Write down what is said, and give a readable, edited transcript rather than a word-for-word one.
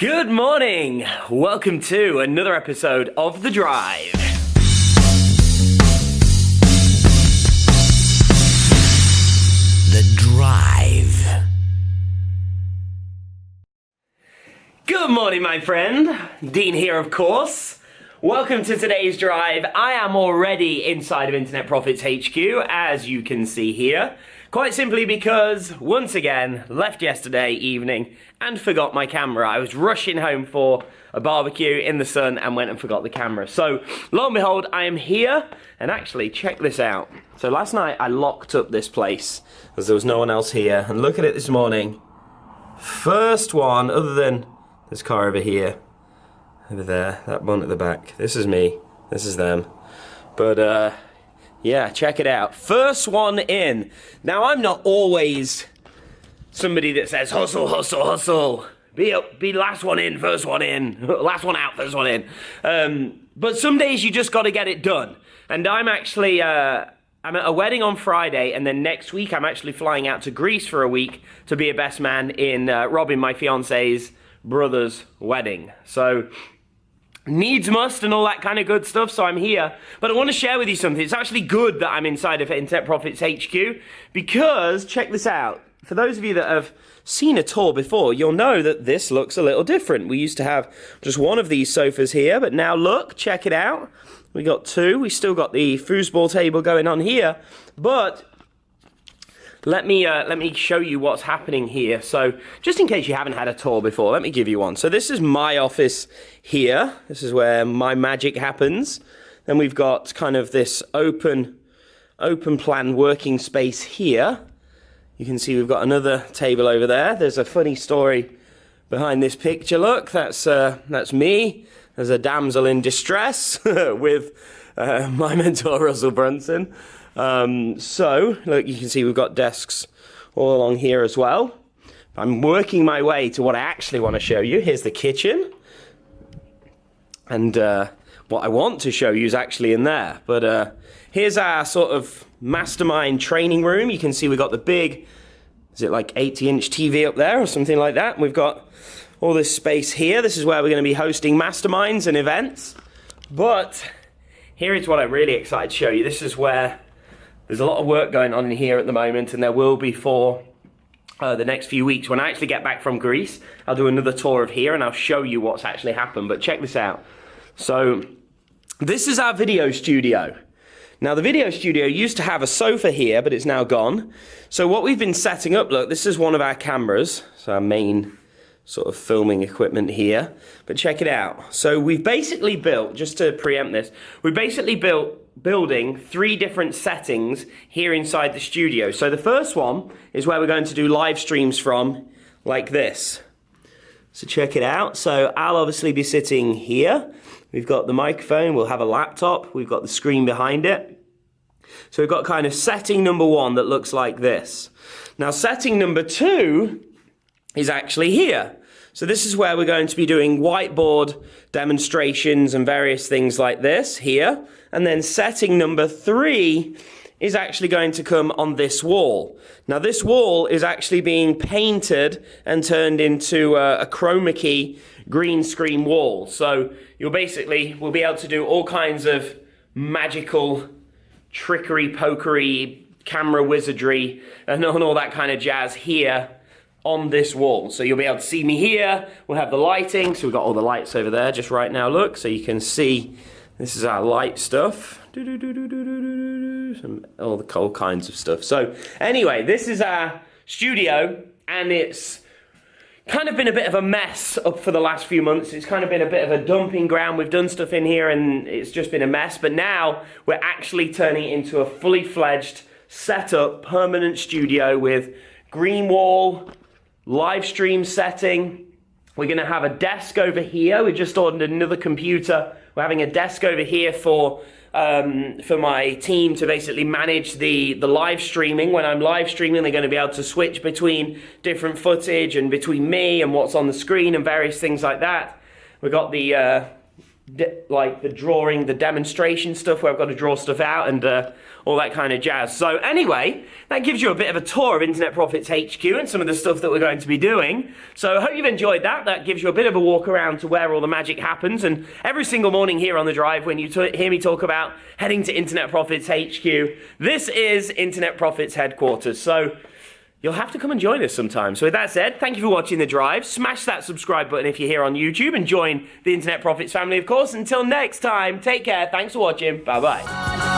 Good morning! Welcome to another episode of The Drive. The Drive. Good morning, my friend. Dean here, of course. Welcome to today's Drive. I am already inside of Internet Profits HQ, as you can see here. Quite simply because, once again, left yesterday evening and forgot my camera. I was rushing home for a barbecue in the sun and went and forgot the camera. So, lo and behold, I am here, and actually, check this out. So last night, I locked up this place, as there was no one else here, and look at it this morning. First one, other than this car over here, over there, that one at the back. This is me, this is them. But, yeah, check it out. First one in. Now, I'm not always somebody that says, hustle, hustle, hustle. Be last one in, first one in. Last one out, first one in. But some days you just got to get it done. And I'm actually, I'm at a wedding on Friday, and then next week I'm actually flying out to Greece for a week to be a best man in Robin, my fiance's brother's wedding. So, needs must and all that kind of good stuff, so I'm here. But I want to share with you something. It's actually good that I'm inside of Internet Profits HQ because, check this out. For those of you that have seen a tour before, you'll know that this looks a little different. We used to have just one of these sofas here, but now look, check it out. We got two. We still got the foosball table going on here, but let me show you what's happening here. So, just in case you haven't had a tour before, let me give you one. So this is my office here. This is where my magic happens. Then we've got kind of this open plan working space here. You can see we've got another table over there. There's a funny story behind this picture. Look, that's me. There's a damsel in distress with my mentor, Russell Brunson. So, look, you can see we've got desks all along here as well. I'm working my way to what I actually want to show you. Here's the kitchen. And what I want to show you is actually in there. But here's our sort of Mastermind training room. You can see we've got the big, is it like 80-inch TV up there or something like that? We've got all this space here. This is where we're going to be hosting masterminds and events. But here is what I'm really excited to show you. This is where there's a lot of work going on in here at the moment, and there will be for the next few weeks. When I actually get back from Greece, I'll do another tour of here, and I'll show you what's actually happened. But check this out. So, this is our video studio. Now, the video studio used to have a sofa here, but it's now gone. So what we've been setting up, look, this is one of our cameras. So our main sort of filming equipment here. But check it out. So we've basically built, just to preempt this, we've basically building three different settings here inside the studio. So the first one is where we're going to do live streams from, like this. So check it out. So I'll obviously be sitting here. We've got the microphone, we'll have a laptop, we've got the screen behind it. So we've got kind of setting number one that looks like this. Now setting number two is actually here. So this is where we're going to be doing whiteboard demonstrations and various things like this here. And then setting number three is actually going to come on this wall. Now this wall is actually being painted and turned into a chroma key green screen wall. So we'll be able to do all kinds of magical trickery, pokery, camera wizardry, and all that kind of jazz here on this wall. So you'll be able to see me here. We'll have the lighting. So we've got all the lights over there just right now, look. So you can see this is our light stuff. All kinds of stuff. So anyway, this is our studio, and it's kind of been a bit of a mess up for the last few months. It's kind of been a bit of a dumping ground. We've done stuff in here and it's just been a mess. But now we're actually turning it into a fully fledged, set up, permanent studio with green wall, live stream setting. We're going to have a desk over here. We just ordered another computer. We're having a desk over here for my team to basically manage the live streaming. When I'm live streaming, they're going to be able to switch between different footage and between me and what's on the screen and various things like that. We've got the like the drawing, the demonstration stuff where I've got to draw stuff out and all that kind of jazz. So anyway, that gives you a bit of a tour of Internet Profits HQ and some of the stuff that we're going to be doing. So I hope you've enjoyed that. That gives you a bit of a walk around to where all the magic happens. And every single morning here on the drive, when you hear me talk about heading to Internet Profits HQ, this is Internet Profits headquarters. So you'll have to come and join us sometime. So with that said, thank you for watching The Drive. Smash that subscribe button if you're here on YouTube and join the Internet Profits family, of course. Until next time, take care. Thanks for watching. Bye-bye.